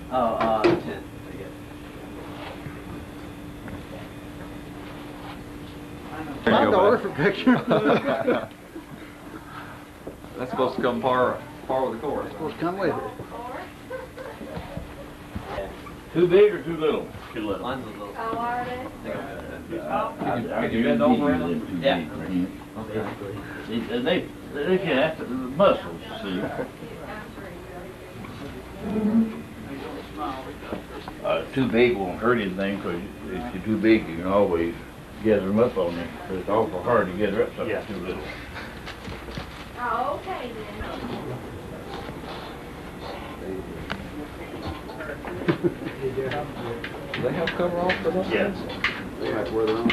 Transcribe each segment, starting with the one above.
Oh, 10. My daughter for picture. That's supposed to come par with the course. Supposed to come with it. Too big or too little? Too little. Mine's a little. Oh, are they? Could you bend over in them? Yeah. They can have the muscles, see. Too big won't hurt anything, because if you're too big, you can always gather them up on you. But it's awful hard to gather up something too little. Oh, okay then. Do they have cover off for those? Yes. They have to wear their own.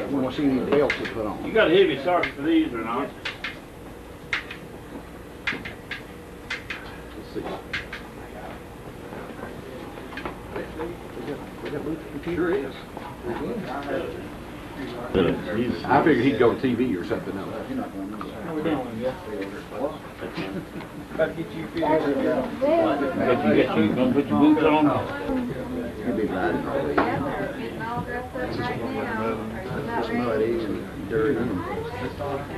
We want to see any belts they put on. You got heavy socks for these or not? Let's see. Sure is. I figured he'd go TV or something else. But you gonna put your boots on? You'll be riding all day. Getting all dressed up right now. It's muddy and dirty. I'm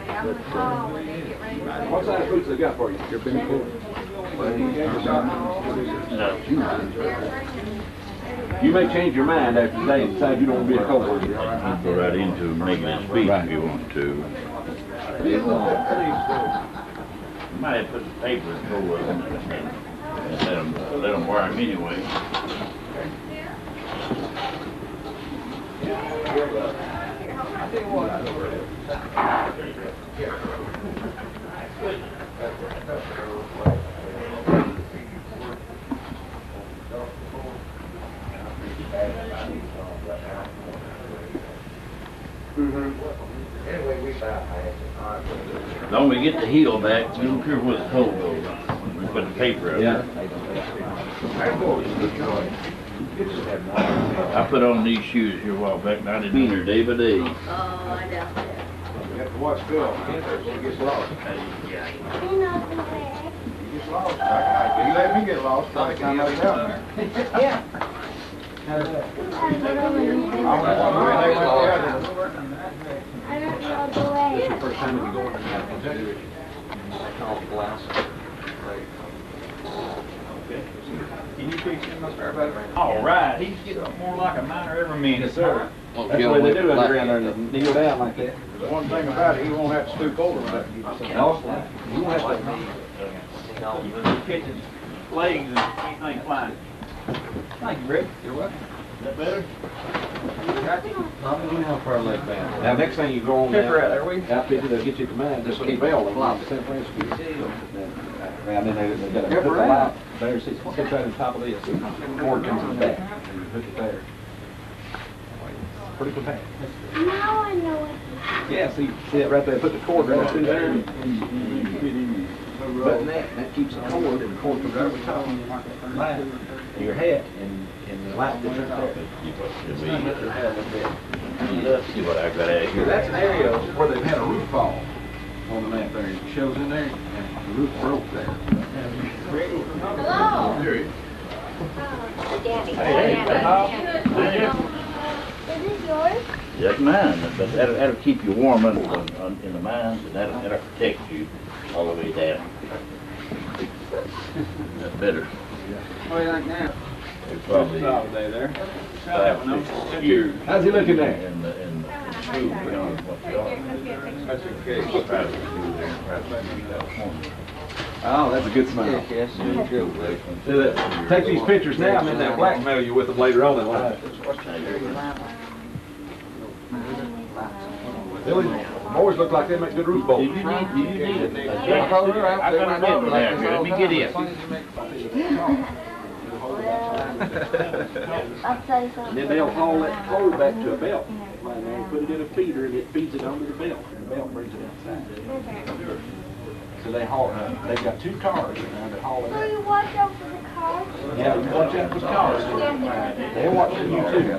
gonna call when they get ready to What size boots they got for you? You've been cool. No. You may change your mind after today and decide you don't want to be a cowboy. You can go right into making a speech if you want to. You might have to put the paper and go with them and let them wear them anyway. As long as we get the heel back, we don't care where the toe goes. We put the paper up. Yeah. I put on these shoes here a while back, and I didn't mean her day by day. Oh, I doubt that. You have to watch Phil. He gets lost. He knows the way. He gets lost. He let me get lost. I can't let him down there. Yeah. I don't know the way. This is the first time we go into Kentucky. Call the glass. Can you fix him up there, buddy? All right, he's getting more like a miner every minute. Yes, sir. That's the way they do it around there, and kneel down like that. The one thing about it, he won't have to stoop over. But he won't have to. Catching legs and anything flying. Thank you, Rick. You're welcome. Is that better? Now, next thing you go on Pepper out there, will you? outfit, they'll get you a command, just keep bell, like San Francisco. And then they got to put the light there, see, it's right on top of this, so the cord comes in the back, and you hook it there. Pretty compact. Now I know what Yeah, see it right there, put the cord right through there, and you fit in. Button that keeps the cord, and the cord comes right over top of your hat, and the light gets right there. See what I got out here. That's an area where they've had a roof fall on the map there. It shows in there, and the roof broke there. Hello. Daddy. Is this yours? That's mine, but that'll keep you warm in the mines, and that'll protect you all the way down. That's better. What do you think now? It's probably Soladay there. 5-6 years. How's he looking there? In the school, you know, what they are. That's okay. 5 or 6 years there in California. Oh, that's a good smile. Yes, Take these pictures now, and then they'll blackmail you with them later on in life. Boys look like they make good roof bolts. Do you need it? I got a number there. Let me get in. I'll tell you And something. then they'll haul that pole back to a belt. And they put it in a feeder, and it feeds it onto the belt. And the belt brings it outside. So they haul. They've got 2 cars now that haul it So out. you watch out for the cars? Yeah, you watch out for the cars. They're watching you too.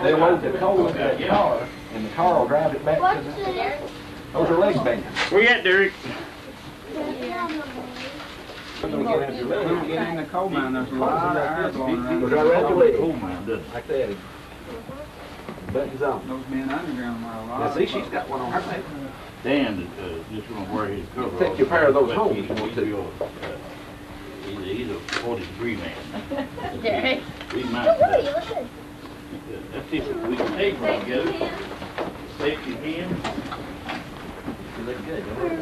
They load the coal into that car, and the car will drive it back What's to the... this? Oh, Where's your leg bang? Where you at, Derek? When you get in the coal mine, there's a lot of air blowing around. Goes right around your leg. Oh, man, doesn't it? Like that. Buttons on. Those men underground are a lot. Now see, she's got one on her leg. Dan just gonna wear his cover. Take your pair of those home if you want to. He's a 40-degree man. Derek. We might, let's see if we can take one together. Safety hands. You look good, don't you?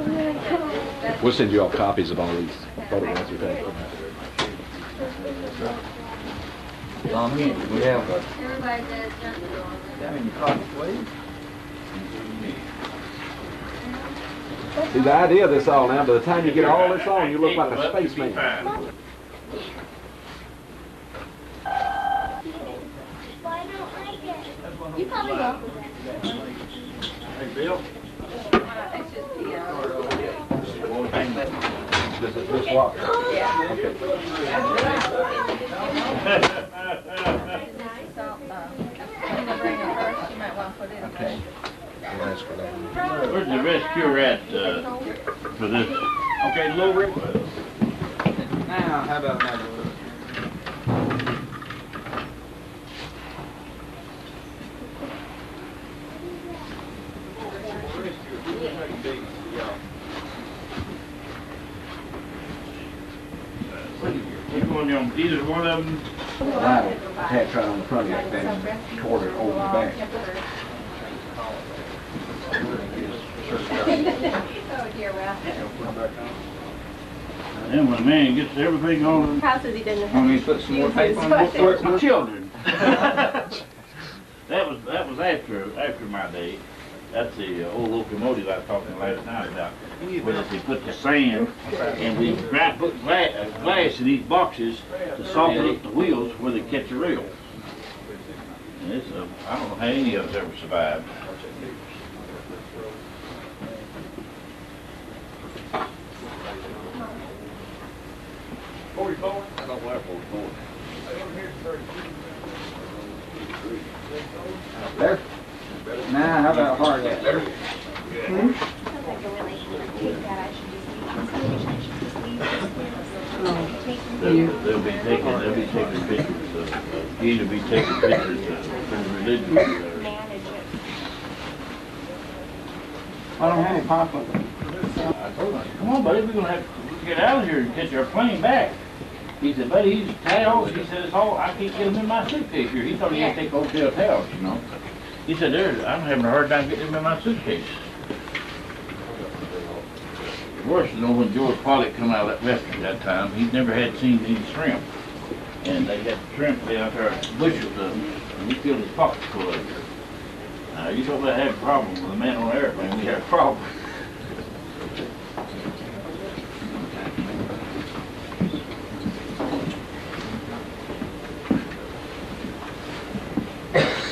We'll send you all copies of all these photographs we take. Long in, we have Everybody does jump Down in your pocket, please. See, the idea of this all now, by the time you get all this on, you look like a spaceman. You probably will. Hey, Bill. It's just P.O. This is this water. So, I'm gonna bring it first. You might want to put it in. Okay. Where's the rescuer at, for this? Okay, low rip. Now, how about that? Which one, either one of them? Ladder attached right on the front of it, then toward it over the back. Oh, dear, well. Then when a man gets everything on Houses he didn't Want me to put some more tape on this? for my children. That was after my day. That's the old locomotive I was talking last night about. Where they put the sand and we put glass in these boxes to soften up the wheels where they catch the rail. And it's I don't know how any of us ever survived. I don't wear 44. There. Now, how about hard hat? There. They'll be taking pictures of, either be taking pictures of religion. I don't have any pop up. I told him, come on, buddy, we're gonna have to get out of here and catch our plane back. He said, buddy, he's towels. He said, it's all, I can't get them in my suitcase here. He thought he had to take hotel towels, you know. He said, I'm having a hard time getting them in my suitcase. Worse than when George Pollock come out of that restaurant that time, he'd never had seen any shrimp. And they had shrimp down there, bushels of them, and he filled his pockets full of it. Now, you don't have a problem with a man on an airplane, we have a problem.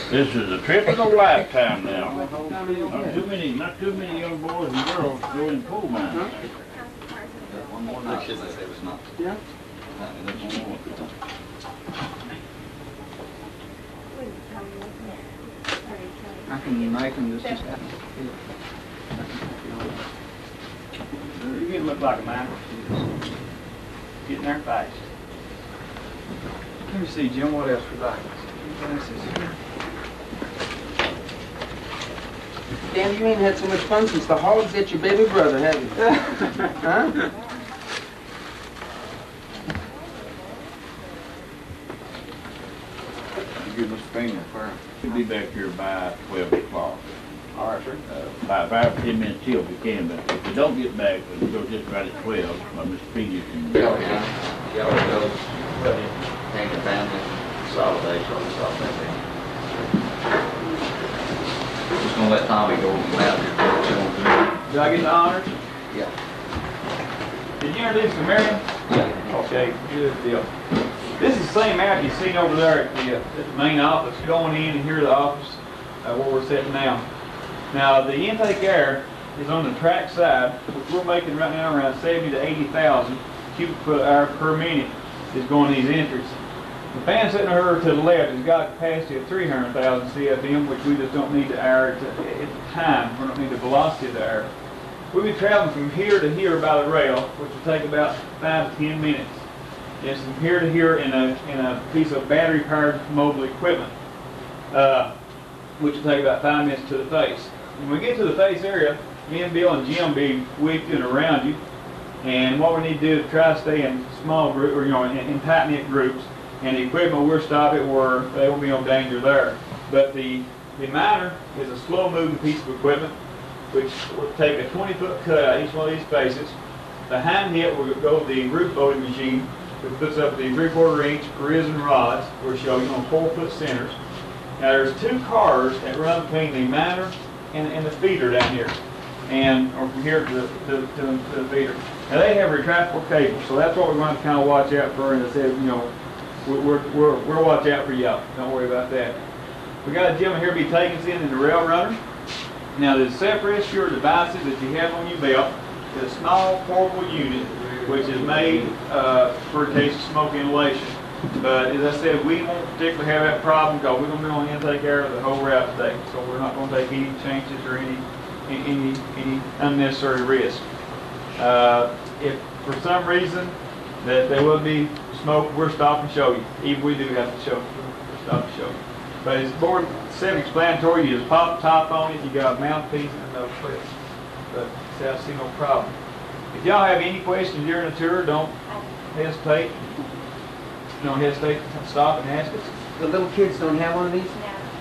This is a trip of a lifetime now. Not too many young boys and girls go in coal mines. One more night. Should I say it was not? Yeah. I can make them just You can look like a man. Getting there fast. Let me see, Jim, what else we like? Dan, you ain't had so much fun since the hogs ate your baby brother, have you? Huh? Give Mr. Pena first. We'll be back here by 12 o'clock. All right, sir. By 5 or 10 minutes till we can, but if we don't get back, we'll go just right at 12. Mr. Pena can. Yellow Bills, Pena family, Soladay, Soladay. Just gonna let Tommy go from out. Did I get the honors? Yeah. Did you introduce the Marion? Yeah. Okay, good deal. This is the same map you've seen over there at the main office. Going in and here's the office where we're sitting now. Now the intake air is on the track side, which we're making right now around 70 to 80,000 cubic foot air per minute is going to these entries. The fan sitting over to the left has got a capacity of 300,000 CFM, which we just don't need the air at the time. We don't need the velocity of the air. we'll be traveling from here to here by the rail, which will take about 5 to 10 minutes. It's from here to here in a piece of battery-powered mobile equipment, which will take about 5 minutes to the face. When we get to the face area, me and Bill and Jim will be with you and around you. And what we need to do is try to stay in small groups, or in tight-knit groups. And the equipment we'll stop it where they won't be no danger there. But the miner is a slow-moving piece of equipment, which will take a 20-foot cut out each one of these faces. Behind it will go the roof loading machine, which puts up the 3/4 inch risen rods, which show you on 4-foot centers. Now there's 2 cars that run between the miner and the feeder down here, or from here to the feeder. Now they have retractable cables, so that's what we're going to kind of watch out for. And I said, we'll watch out for y'all. Don't worry about that. We got a gentleman here be taking us in the rail runner. Now the self-rescue devices that you have on your belt is a small portable unit, which is made for a case of smoke inhalation. But as I said, we won't particularly have that problem because we're going to be on intake air the whole route today. So we're not going to take any chances or any unnecessary risk. If for some reason that there will be smoke, we'll stop and show you. Even we do have to show, we'll stop and show you. But it's more self-explanatory. You just pop the top on it. You got a mouthpiece and no clip. But see, I see no problem. If y'all have any questions during the tour, don't hesitate. Don't hesitate to stop and ask us. The little kids don't have one of these?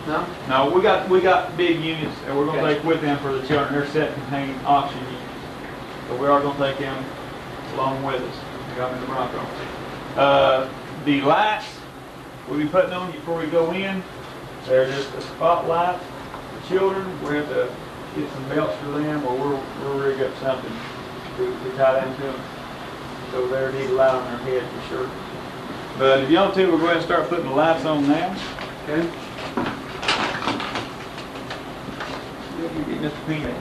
No. No, we got big units that we're going to take with them for the children. They're set to contain oxygen units. So we are going to take them along with us. We got them in the Bronco. The lights we'll be putting on before we go in, they're just a spotlight for children. We have to get some belts for them, or we'll rig up something to tie them to them. So they need a light on their head for sure. But if you want to, we'll go ahead and start putting the lights on now. Okay. Mr. Pena.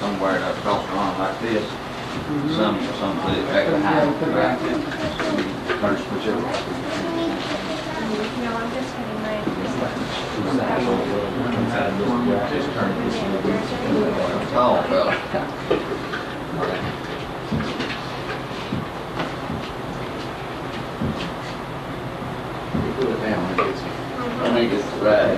Somewhere that across the line like this. Some put it back behind. First, whichever. No, I'm just getting ready. Just turn this tall fella. Put it down. I think it's right.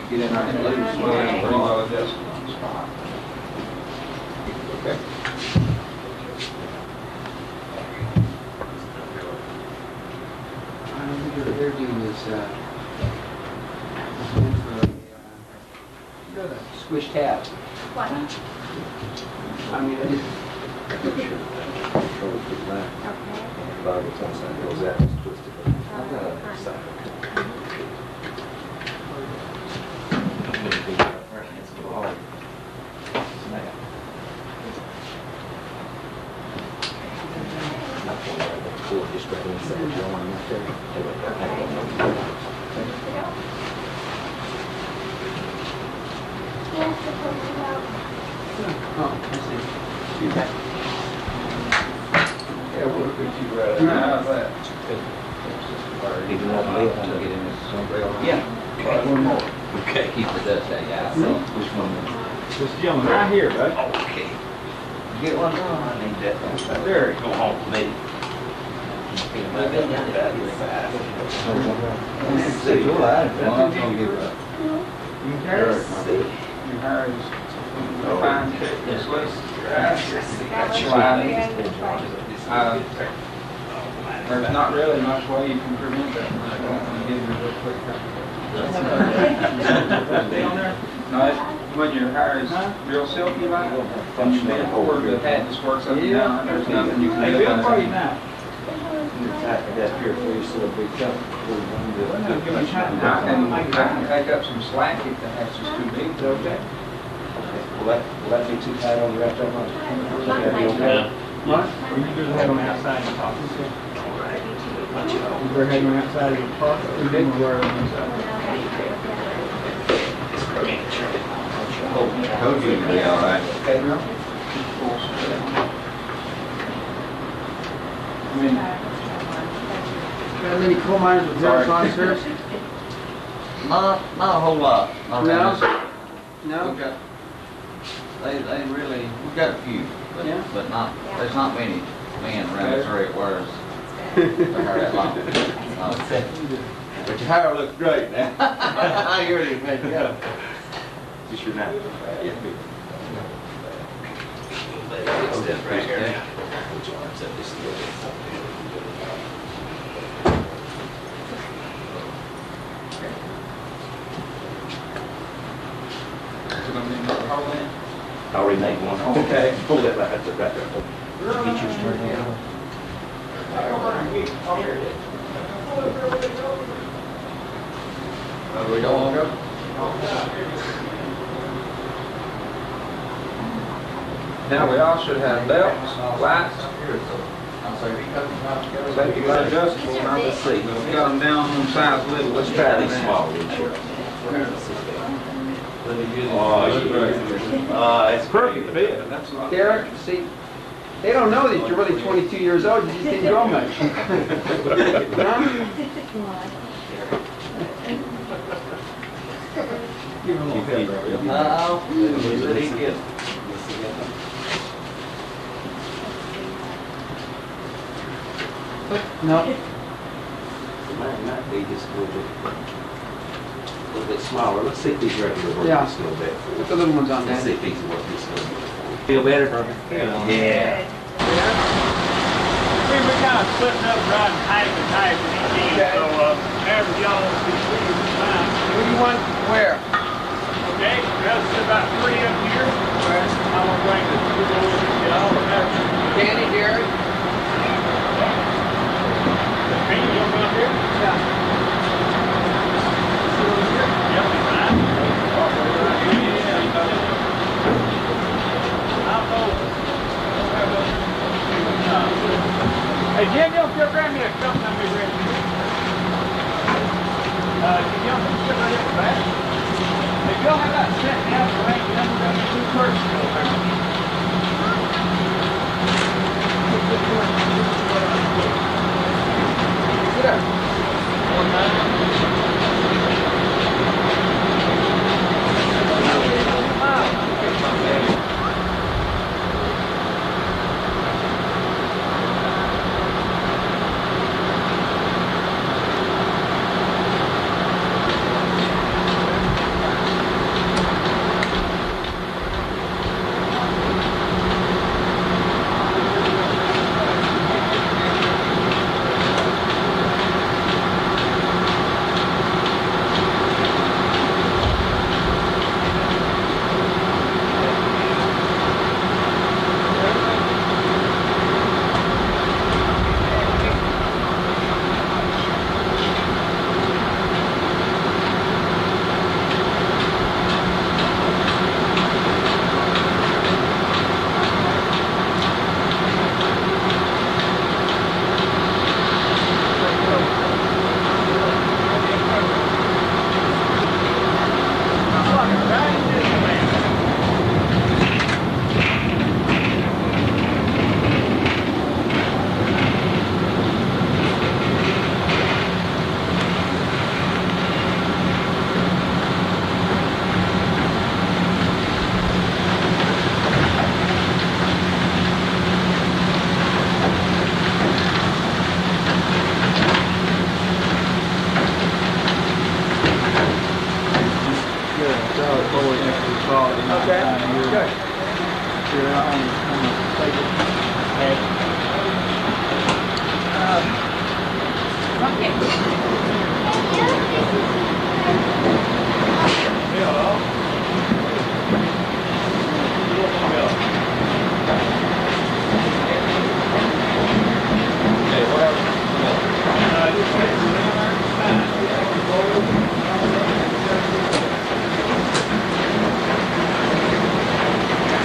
Get in there and lose. Okay. They're doing this squish tab. What? I mean, I just One more. Okay, keep the dust out, yeah. So, which one? This gentleman right here, bud. Okay. Get one more. I need that. There. Go home with me. Your hair is fine. This way. There's not really much way you can prevent that. No, when your hair is real silky like that, and you bend forward, the hat just works up and down. There's nothing you can do about it. Now, I can take up some slack if the hat's just too big. Okay. Will that be too tight on the wrapped up? Yeah. What? Or you better have them outside your car. You better have them outside of your car. You didn't wear them inside. Told you it'd be all right. Okay, girl. I mean, got many coal miners with zero sponsors? Not a whole lot. Not No? really. No? We've got, they really, we've got a few, but, Yeah. but not, there's not many men around this area where their hair that long. But your hair looks great now. You're ready to make it go. Just your name. Right here. I'll remake one. Okay. Pull that back, that's it, right there. Get yours turned down. We don't want to go? Now, we all should have belts, lights, safety light adjustable, now let's see. We got them down on size little, let's try These this. small windshield. It's perfect fit. That's Derek, see, they don't know that you're really 22 years old, you just didn't grow much. Huh? Give him a little pep. No. Mine might be just a little bit smaller. Let's see if these regular work Yeah. just a little bit. Put the little ones on Let's see that. if these work just a little bit. Feel better? Yeah. We kind of splitting up riding type and type in each end, so average y'all will be 3 years time. Who do you want where? Okay, that's about 3 up here. I'm gonna bring the 2 over to y'all. Danny, Derek? Pena, you want to come up here? Yeah. Yep, be fine. Hey, Jim, you don't feel grab me a cup and I'm going to grab you. Can you don't sit right here at the back? If y'all have that set down for right now, we're going to do 2 persons over there. Get up.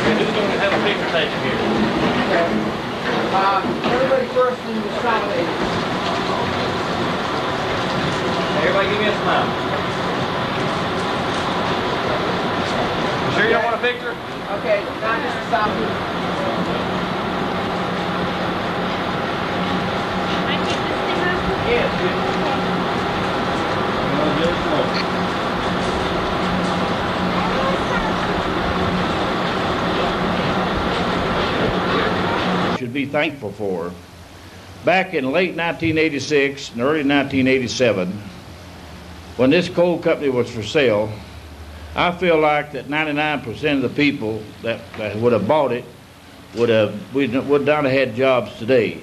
Who's going to have a picture taken? Soladay. Everybody give me a smile. You sure you don't want a picture? Okay, not just a Soladay. I take this thing off? Yes, good. No, just smoke. Should be thankful for. Back in late 1986 and early 1987, when this coal company was for sale, I feel like that 99% of the people that would have bought it would not have had jobs today.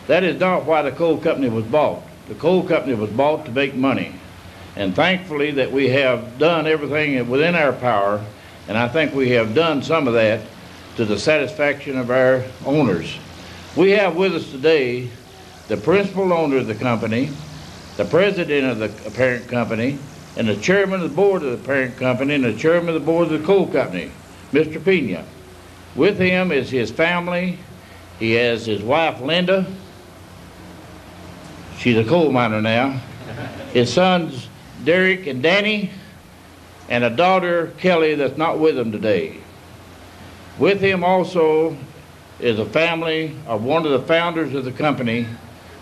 That is not why the coal company was bought. The coal company was bought to make money. And thankfully that we have done everything within our power, and I think we have done some of that to the satisfaction of our owners. We have with us today the principal owner of the company, the president of the parent company, and the chairman of the board of the parent company, and the chairman of the board of the coal company, Mr. Pena. With him is his family. He has his wife, Linda. She's a coal miner now. His sons, Derek and Danny, and a daughter, Kelly, that's not with him today. With him also is a family of one of the founders of the company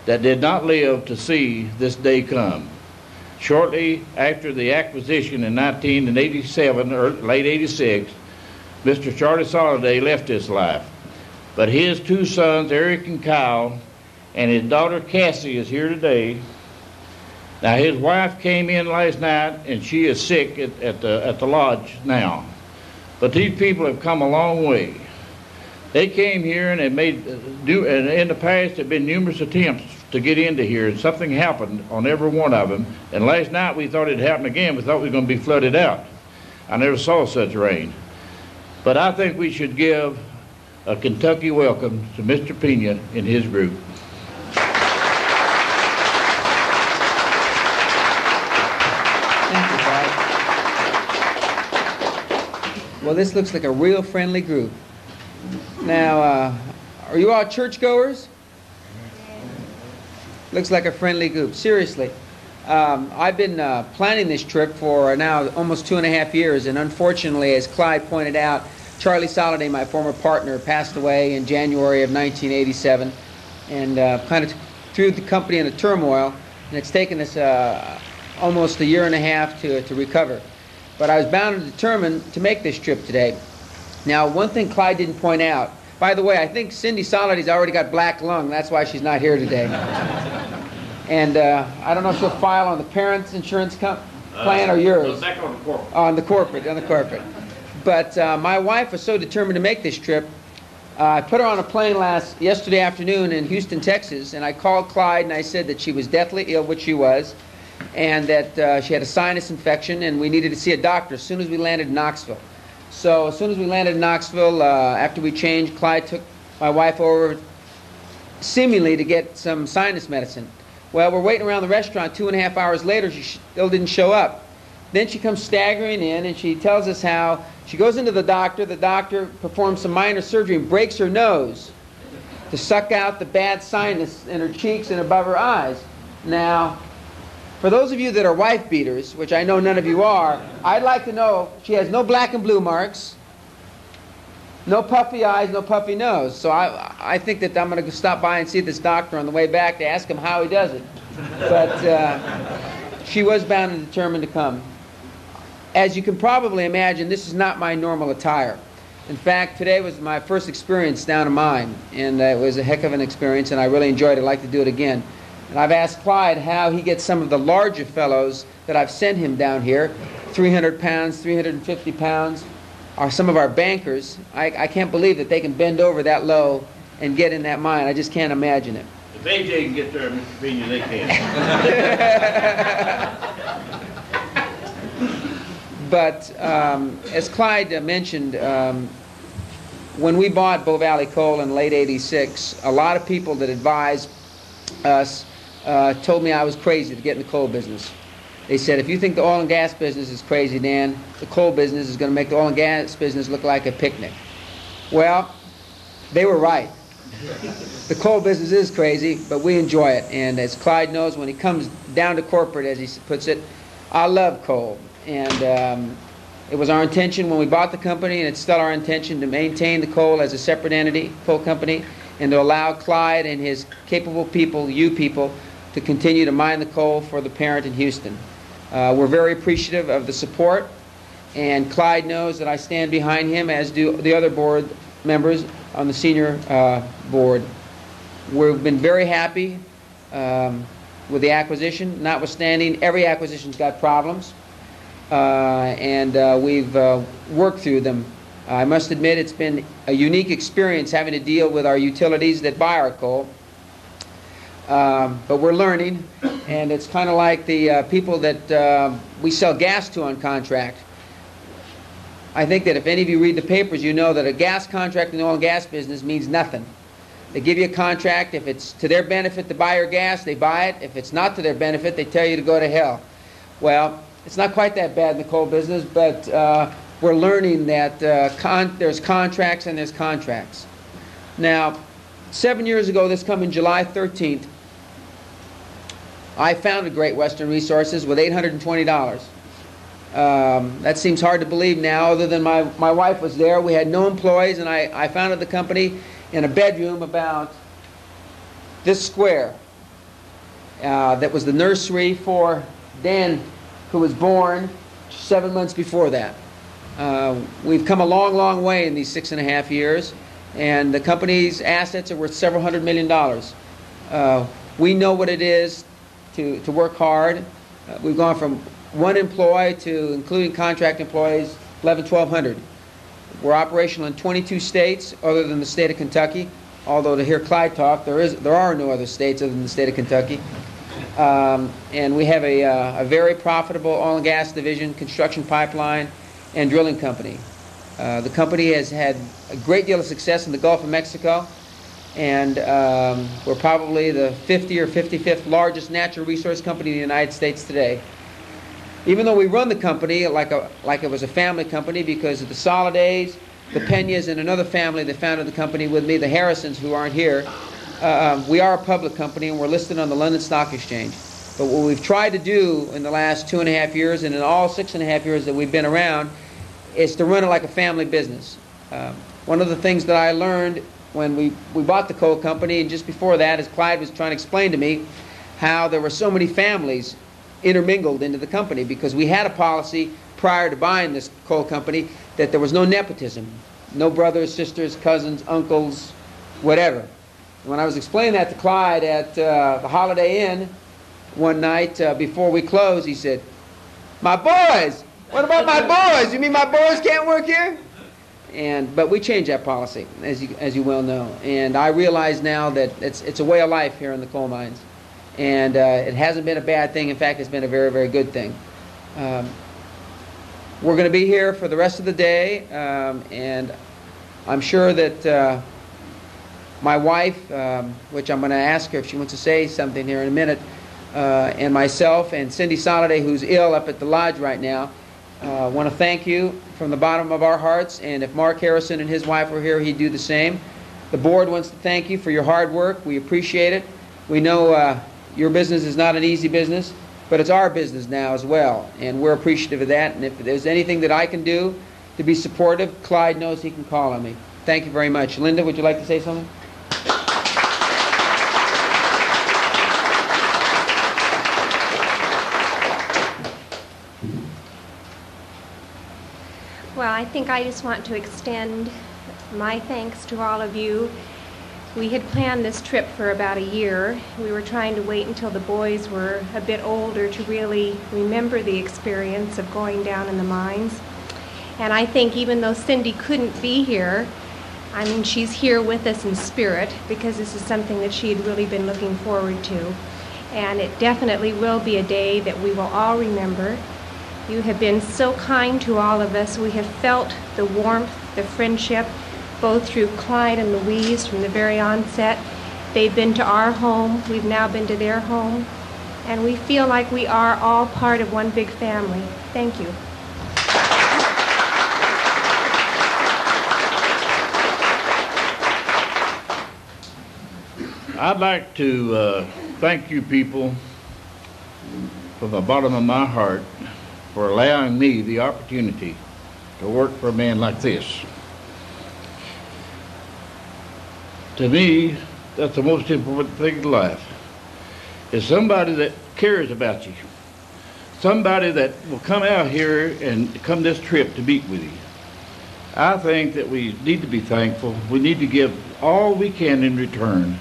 that did not live to see this day come. Shortly after the acquisition in 1987 or late 86, Mr. Charlie Soladay left this life. But his two sons, Eric and Kyle, and his daughter Cassie is here today. Now his wife came in last night and she is sick at the lodge now. But these people have come a long way. They came here and they and in the past there have been numerous attempts to get into here, and something happened on every one of them. And last night we thought it'd happen again. We thought we were going to be flooded out. I never saw such rain. But I think we should give a Kentucky welcome to Mr. Pena and his group. Thank you, Clyde. Well, this looks like a real friendly group. Now, are you all churchgoers? Looks like a friendly group. Seriously. I've been planning this trip for now almost 2.5 years, and unfortunately, as Clyde pointed out, Charlie Soladay, my former partner, passed away in January of 1987, and kind of threw the company into turmoil, and it's taken us almost 1.5 years to recover. But I was bound and determined to make this trip today. Now, one thing Clyde didn't point out, by the way, I think Cindy Soladay's already got black lung. That's why she's not here today. And I don't know if she'll file on the parents' insurance plan or yours. Back on the corporate. On the corporate. But my wife was so determined to make this trip. I put her on a plane yesterday afternoon in Houston, Texas, and I called Clyde and I said that she was deathly ill, which she was, and that she had a sinus infection and we needed to see a doctor as soon as we landed in Knoxville. So as soon as we landed in Knoxville, after we changed, Clyde took my wife over seemingly to get some sinus medicine. Well, we're waiting around the restaurant 2.5 hours later. She still didn't show up. Then she comes staggering in and she tells us how she goes into the doctor performs some minor surgery and breaks her nose to suck out the bad sinus in her cheeks and above her eyes. Now, for those of you that are wife beaters, which I know none of you are, I'd like to know she has no black and blue marks, no puffy eyes, no puffy nose. So I think that I'm going to stop by and see this doctor on the way back to ask him how he does it. But she was bound and determined to come. As you can probably imagine, this is not my normal attire. In fact, today was my first experience down in mine, and it was a heck of an experience, and I really enjoyed it. I'd like to do it again. And I've asked Clyde how he gets some of the larger fellows that I've sent him down here, 300 pounds, 350 pounds, are some of our bankers. I can't believe that they can bend over that low and get in that mine. I just can't imagine it. If AJ can get there, Mr. Pena, they can. But as Clyde mentioned, when we bought Bow Valley Coal in late '86, a lot of people that advised us told me I was crazy to get in the coal business. They said, if you think the oil and gas business is crazy, Dan, the coal business is going to make the oil and gas business look like a picnic. Well, they were right. The coal business is crazy, but we enjoy it. And as Clyde knows, when he comes down to corporate, as he puts it, I love coal. And it was our intention when we bought the company, and it's still our intention, to maintain the coal as a separate entity, coal company, and to allow Clyde and his capable people, you people, to continue to mine the coal for the parent in Houston. We're very appreciative of the support, and Clyde knows that I stand behind him, as do the other board members on the senior board. We've been very happy with the acquisition, notwithstanding every acquisition's got problems, and we've worked through them. I must admit it's been a unique experience having to deal with our utilities that buy our coal. But we're learning, and it's kind of like the people that we sell gas to on contract. I think that if any of you read the papers, you know that a gas contract in the oil and gas business means nothing. They give you a contract. If it's to their benefit to buy your gas, they buy it. If it's not to their benefit, they tell you to go to hell. Well, it's not quite that bad in the coal business, but we're learning that there's contracts and there's contracts. Now, 7 years ago, this coming July 13th, I founded Great Western Resources with $820. That seems hard to believe now, other than my wife was there. We had no employees, and I founded the company in a bedroom about this square. That was the nursery for Dan, who was born 7 months before that. We've come a long, long way in these 6.5 years, and the company's assets are worth several $100 million. We know what it is to work hard. We've gone from 1 employee to, including contract employees, 1,100. We're operational in 22 states other than the state of Kentucky, although to hear Clyde talk, there are no other states other than the state of Kentucky. And we have a very profitable oil and gas division, construction pipeline, and drilling company. The company has had a great deal of success in the Gulf of Mexico, and we're probably the 50 or 55th largest natural resource company in the United States today. Even though we run the company like it was a family company, because of the Soladays, the Penas, and another family that founded the company with me, the Harrisons, who aren't here, we are a public company, and we're listed on the London Stock Exchange. But what we've tried to do in the last 2.5 years, and in all 6.5 years that we've been around, is to run it like a family business. One of the things that I learned when we bought the coal company, and just before that, as Clyde was trying to explain to me, how there were so many families intermingled into the company, because we had a policy prior to buying this coal company that there was no nepotism, no brothers, sisters, cousins, uncles, whatever. And when I was explaining that to Clyde at the Holiday Inn one night before we closed, he said, "My boys! What about my boys? You mean my boys can't work here?" But we changed that policy, as you well know. And I realize now that it's a way of life here in the coal mines. And it hasn't been a bad thing. In fact, it's been a very, very good thing. We're going to be here for the rest of the day, and I'm sure that my wife, which I'm going to ask her if she wants to say something here in a minute, and myself and Cindy Soladay, who's ill up at the lodge right now, want to thank you from the bottom of our hearts. And if Mark Harrison and his wife were here, he'd do the same. The board wants to thank you for your hard work. We appreciate it. We know your business is not an easy business, but it's our business now as well, and we're appreciative of that. And if there's anything that I can do to be supportive, Clyde knows he can call on me. Thank you very much. Linda, would you like to say something? Well, I think I just want to extend my thanks to all of you. We had planned this trip for about a year. We were trying to wait until the boys were a bit older to really remember the experience of going down in the mines. And I think even though Cindy couldn't be here, I mean, she's here with us in spirit, because this is something that she had really been looking forward to. And it definitely will be a day that we will all remember. You have been so kind to all of us. We have felt the warmth, the friendship, both through Clyde and Louise from the very onset. They've been to our home, we've now been to their home, and we feel like we are all part of one big family. Thank you. I'd like to thank you people from the bottom of my heart for allowing me the opportunity to work for a man like this. To me, that's the most important thing in life, is somebody that cares about you. Somebody that will come out here and come this trip to meet with you. I think that we need to be thankful. We need to give all we can in return.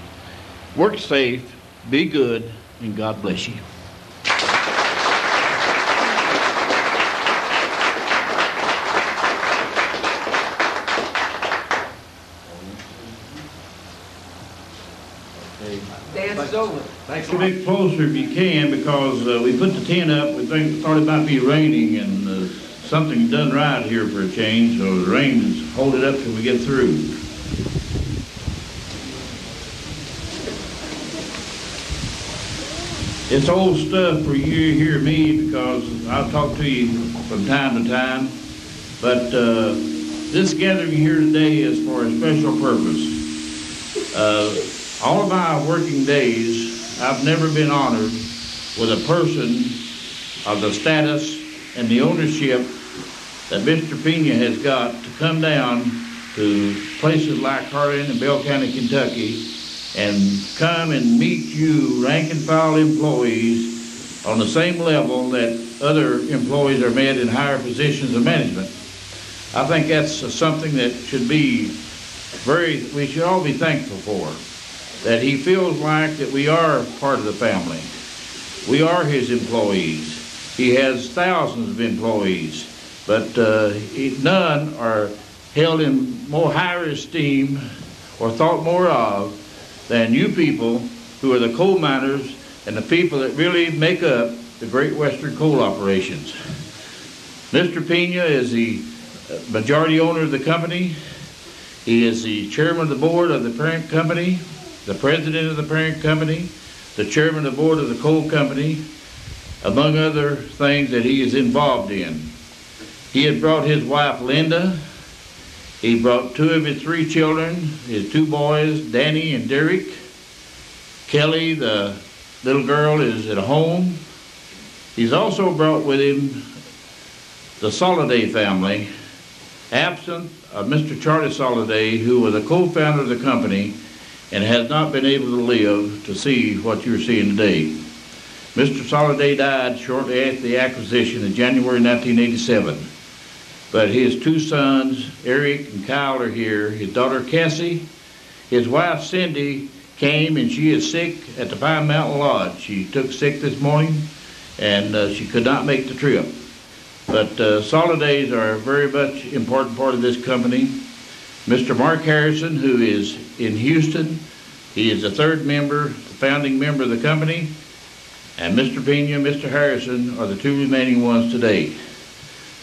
Work safe, be good, and God bless you. Dance is over. Thanks a Get a lot. bit closer if you can, because we put the tent up. We thought it might be raining, and something done right here for a change, so the rain hold it up till we get through. It's old stuff for you to hear me, because I'll talk to you from time to time, but this gathering here today is for a special purpose. All of my working days, I've never been honored with a person of the status and the ownership that Mr. Pena has got to come down to places like Harlan and Bell County, Kentucky, and come and meet you rank and file employees on the same level that other employees are met in higher positions of management. I think that's something that should be we should all be thankful for, that he feels like that we are part of the family. We are his employees. He has thousands of employees, but none are held in more higher esteem or thought more of than you people who are the coal miners and the people that really make up the Great Western Coal Operations. Mr. Pena is the majority owner of the company. He is the chairman of the board of the parent company, the president of the parent company, the chairman of the board of the coal company, among other things that he is involved in. He had brought his wife Linda. He brought two of his three children, his two boys, Danny and Derek. Kelly, the little girl, is at home. He's also brought with him the Soladay family, absent of Mr. Charlie Soladay, who was a co-founder of the company and has not been able to live to see what you're seeing today. Mr. Soladay died shortly after the acquisition in January 1987. But his two sons, Eric and Kyle, are here. His daughter, Cassie. His wife, Cindy, came, and she is sick at the Pine Mountain Lodge. She took sick this morning, and she could not make the trip. But Soladays are a very much important part of this company. Mr. Mark Harrison, who is in Houston, he is the third member, the founding member of the company, and Mr. Pena and Mr. Harrison are the two remaining ones today.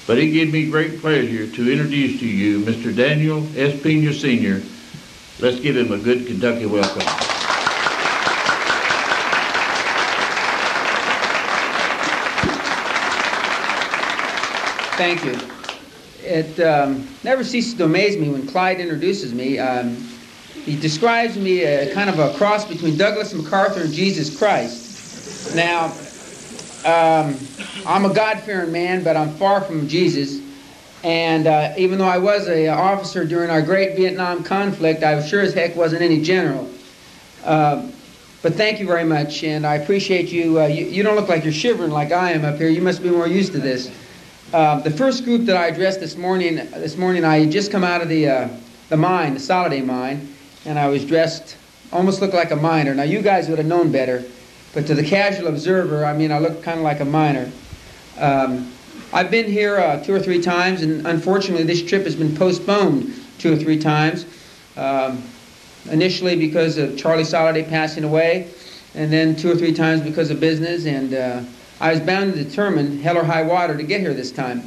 But it gives me great pleasure to introduce to you Mr. Daniel S. Pena Sr. Let's give him a good Kentucky welcome. Thank you. It never ceases to amaze me when Clyde introduces me. He describes me a kind of a cross between Douglas MacArthur and Jesus Christ. Now, I'm a God-fearing man, but I'm far from Jesus. And even though I was an officer during our great Vietnam conflict, I sure as heck wasn't any general. But thank you very much, and I appreciate you. You don't look like you're shivering like I am up here. You must be more used to this. The first group that I addressed this morning I had just come out of the mine, the Soladay mine, and I was dressed, almost looked like a miner. Now, you guys would have known better, but to the casual observer, I mean, I look kind of like a miner. I've been here 2 or 3 times, and unfortunately, this trip has been postponed 2 or 3 times. Initially because of Charlie Soladay passing away, and then 2 or 3 times because of business, and I was bound and determined, hell or high water, to get here this time,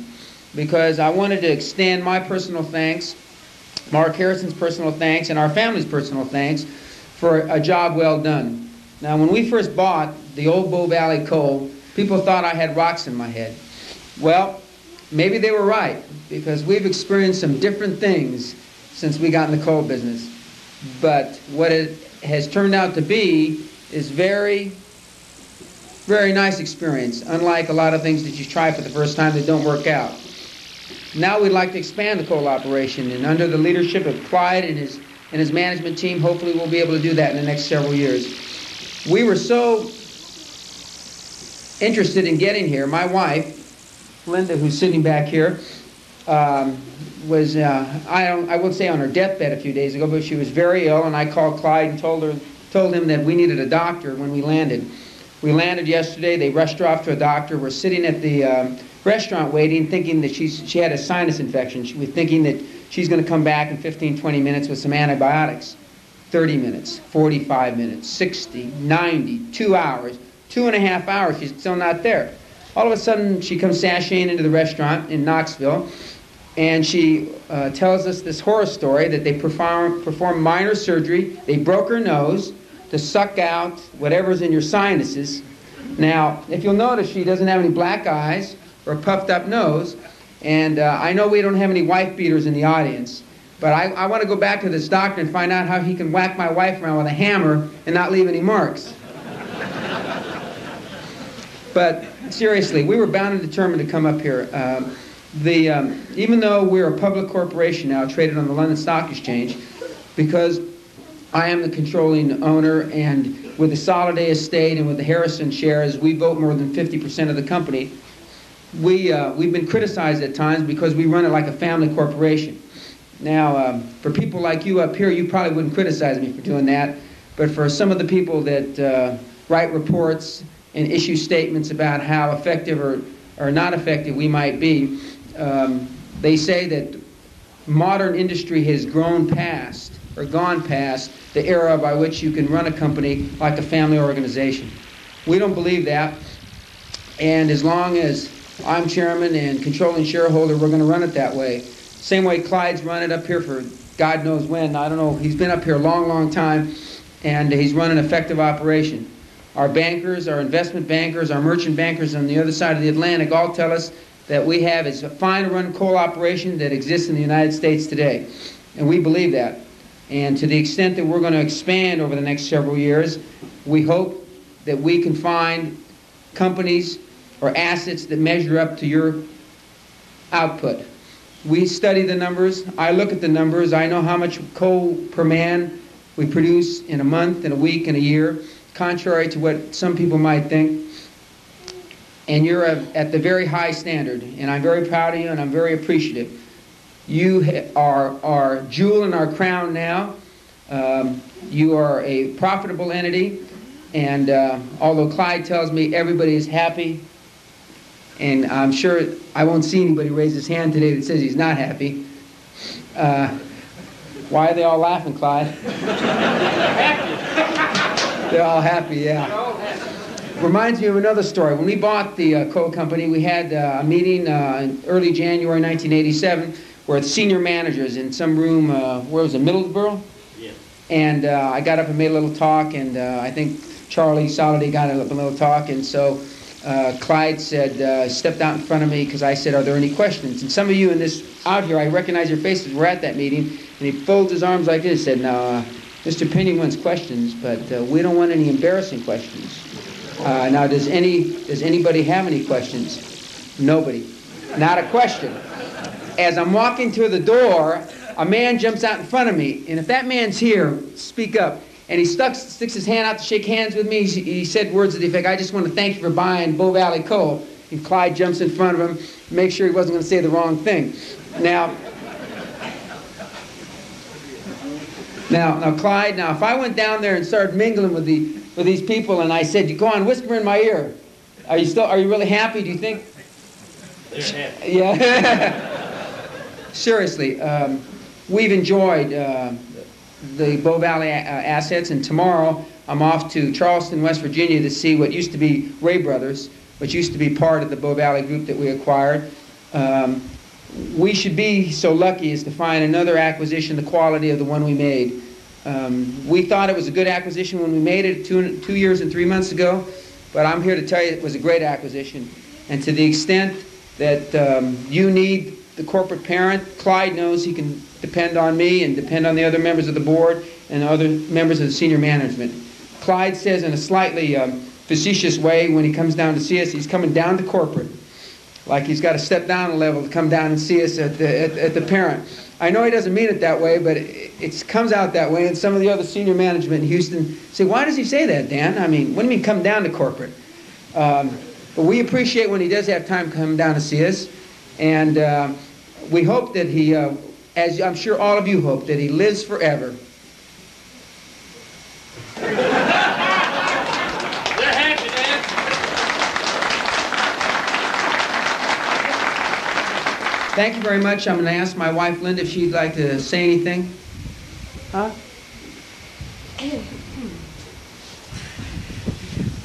because I wanted to extend my personal thanks, Mark Harrison's personal thanks, and our family's personal thanks for a job well done. Now, when we first bought the old Bow Valley coal, people thought I had rocks in my head. Well, maybe they were right, because we've experienced some different things since we got in the coal business. But what it has turned out to be is very, very nice experience, unlike a lot of things that you try for the first time that don't work out. Now we'd like to expand the coal operation, and under the leadership of Clyde and his management team, hopefully we'll be able to do that in the next several years. We were so interested in getting here. My wife, Linda, who's sitting back here, was, I would say on her deathbed a few days ago, but she was very ill, and I called Clyde and told him that we needed a doctor when we landed. We landed yesterday. They rushed her off to a doctor. We're sitting at the restaurant waiting, thinking that she had a sinus infection. We're thinking that she's going to come back in 15, 20 minutes with some antibiotics. 30 minutes, 45 minutes, 60, 90, 2 hours, 2.5 hours. She's still not there. All of a sudden, she comes sashaying into the restaurant in Knoxville, and she tells us this horror story that they performed minor surgery. They broke her nose to suck out whatever's in your sinuses. Now, if you'll notice, she doesn't have any black eyes or a puffed up nose, and I know we don't have any wife beaters in the audience, but I want to go back to this doctor and find out how he can whack my wife around with a hammer and not leave any marks. But seriously, we were bound and determined to come up here. Even though we're a public corporation now, traded on the London Stock Exchange, because I am the controlling owner, and with the Soladay estate and with the Harrison shares, we vote more than 50% of the company. We've been criticized at times because we run it like a family corporation. Now, for people like you up here, you probably wouldn't criticize me for doing that, but for some of the people that write reports and issue statements about how effective or not effective we might be, they say that modern industry has gone past the era by which you can run a company like a family organization. We don't believe that, and as long as I'm chairman and controlling shareholder, we're going to run it that way. Same way Clyde's run it up here for God knows when. I don't know. He's been up here a long, long time, and he's run an effective operation. Our bankers, our investment bankers, our merchant bankers on the other side of the Atlantic all tell us that we have as a fine run coal operation that exists in the United States today. And we believe that. And to the extent that we're going to expand over the next several years, we hope that we can find companies or assets that measure up to your output. We study the numbers. I look at the numbers. I know how much coal per man we produce in a month, in a week, in a year, contrary to what some people might think. And you're at the very high standard, and I'm very proud of you, and I'm very appreciative. You are our jewel in our crown now. You are a profitable entity, and although Clyde tells me everybody is happy, and I'm sure I won't see anybody raise his hand today that says he's not happy. Why are they all laughing, Clyde? They're all happy, yeah. Reminds me of another story. When we bought the coal company, we had a meeting in early January 1987 where the senior managers in some room, where was it, Middlesbrough? Yeah. And I got up and made a little talk, and I think Charlie Soladay got up a little talk, and so Clyde said, stepped out in front of me because I said, are there any questions? And some of you in this out here, I recognize your faces, were at that meeting, and he folds his arms like this and said, no, Mr. Pena wants questions, but we don't want any embarrassing questions. Now, does anybody have any questions? Nobody. Not a question. As I'm walking to the door, a man jumps out in front of me, and if that man's here, speak up. And he sticks his hand out to shake hands with me. He said words to the effect, I just want to thank you for buying Bow Valley Coal. And Clyde jumps in front of him, make sure he wasn't going to say the wrong thing. Now, Clyde, if I went down there and started mingling with these people, and I said, you go on, whisper in my ear. Are you really happy? Do you think? They're happy. Yeah. Seriously, we've enjoyed the Bow Valley assets, and tomorrow I'm off to Charleston, West Virginia to see what used to be Ray Brothers, which used to be part of the Bow Valley group that we acquired. We should be so lucky as to find another acquisition the quality of the one we made. We thought it was a good acquisition when we made it 2 years and 3 months ago, but I'm here to tell you it was a great acquisition. And to the extent that you need the corporate parent, Clyde knows he can depend on me and depend on the other members of the board, and other members of the senior management. Clyde says in a slightly facetious way when he comes down to see us, he's coming down to corporate. Like he's got to step down a level to come down and see us at the parent. I know he doesn't mean it that way, but it comes out that way. And some of the other senior management in Houston say, why does he say that, Dan? I mean, what do you mean come down to corporate? But we appreciate when he does have time to come down to see us. And we hope that he, as I'm sure all of you hope, that he lives forever. Thank you very much. I'm going to ask my wife, Linda, if she'd like to say anything. Huh?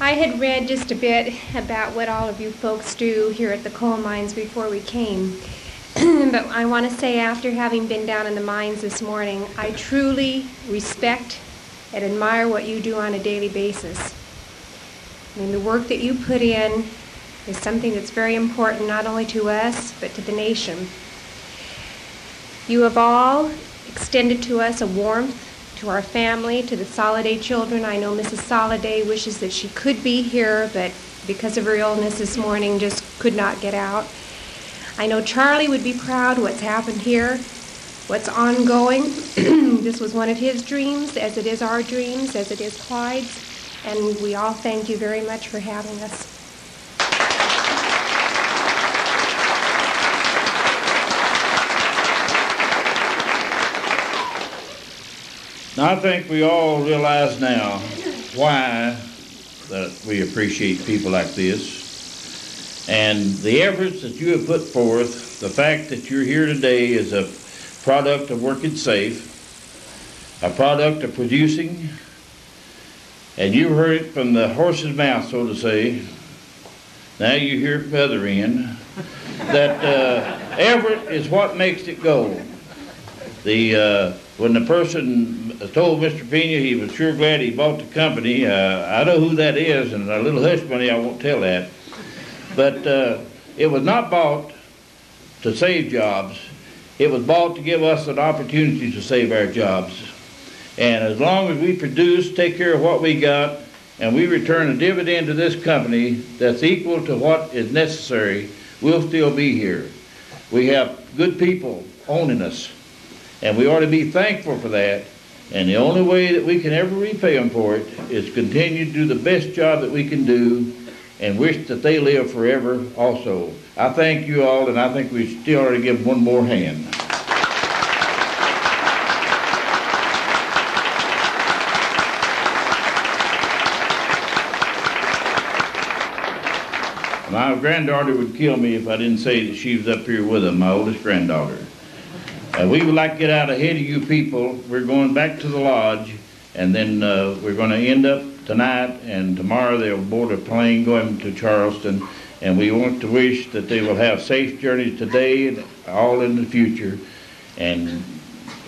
I had read just a bit about what all of you folks do here at the coal mines before we came. But I want to say, after having been down in the mines this morning, I truly respect and admire what you do on a daily basis. I mean, the work that you put in is something that's very important not only to us, but to the nation. You have all extended to us a warmth, to our family, to the Soladay children. I know Mrs. Soladay wishes that she could be here, but because of her illness this morning, just could not get out. I know Charlie would be proud what's happened here, what's ongoing. This was one of his dreams, as it is our dreams, as it is Clyde's, and we all thank you very much for having us. I think we all realize now why that we appreciate people like this. And the efforts that you have put forth, the fact that you're here today is a product of working safe, a product of producing, and you heard it from the horse's mouth, so to say. Now you hear it from the other end, that effort is what makes it go. When the person told Mr. Pena he was sure glad he bought the company, I know who that is, and a little hush money, I won't tell that. But it was not bought to save jobs. It was bought to give us an opportunity to save our jobs. And as long as we produce, take care of what we got, and we return a dividend to this company that's equal to what is necessary, we'll still be here. We have good people owning us, and we ought to be thankful for that. And the only way that we can ever repay them for it is continue to do the best job that we can do and wish that they live forever also. I thank you all, and I think we still ought to give them one more hand. My granddaughter would kill me if I didn't say that she was up here with them, my oldest granddaughter. We would like to get out ahead of you people. We're going back to the lodge, and then we're going to end up tonight, and tomorrow they'll board a plane going to Charleston, and we want to wish that they will have safe journeys today and all in the future, and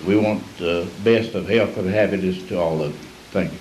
we want the best of health and happiness to all of them. Thank you.